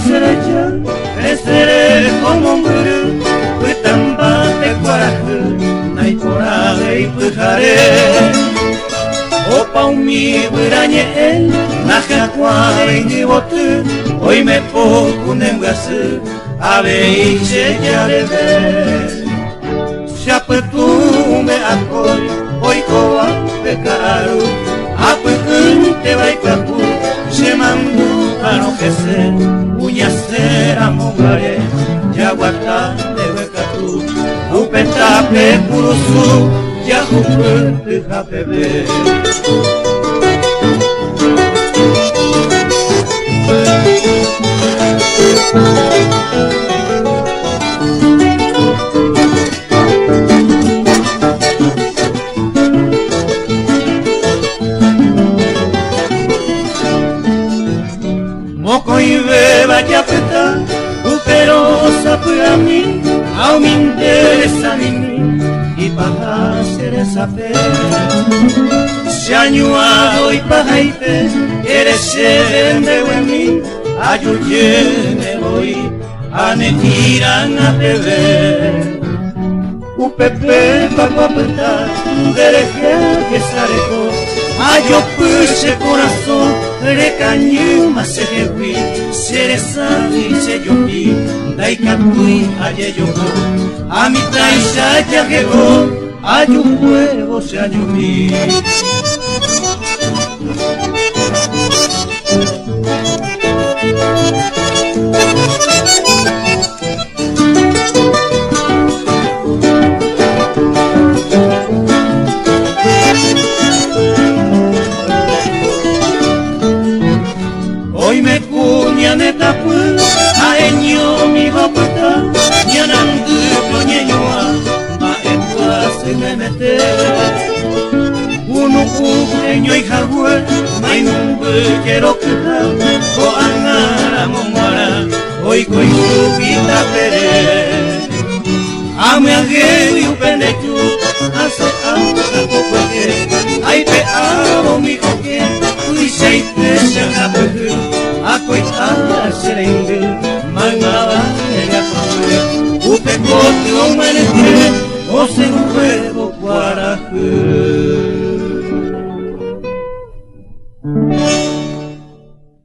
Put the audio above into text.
sereja, estere como un guru, Putambate coraje, nai coraje y pujare. Opa umi beranye el, naja kuare ni botu, hoy me poco nemgasu, ave iche yarebe. Siapetume akoi, hoy koa pekaru, apekente baikapu, semandu anojese, uñasera mongare, yaguata de bekatu, upetape kurusu, yahupe japebe. Moko y beba ya peta, pero sapra mí, a me interesa ni mí, y para hacer esa fe. Si añuado y pajaite, eres el de mí, ayuye me voy, a ne tiran a beber. Upepe paguapeta, dereje que sarejo, ayo puse corazón, recañu masejewi, seresa y seyopi, daikatui ayeyoko, a mi taisha ya llegó, ayu huevo se ayubi. Hoy me cuñan etapu, a eño mi bapata, ñanandu coñeñoa, a etua se me mete. Uno cuñeño y jagüe, mainumbu quiero quedar, o angara momara, hoy coi subita pere. Ame agel y upendechu, hace anga cocoque, ay pe amo mi coque, uy seite se agapehu. Akoi ala serenge, mangala ega koe, upe kote o menete, o se huevo guaraje.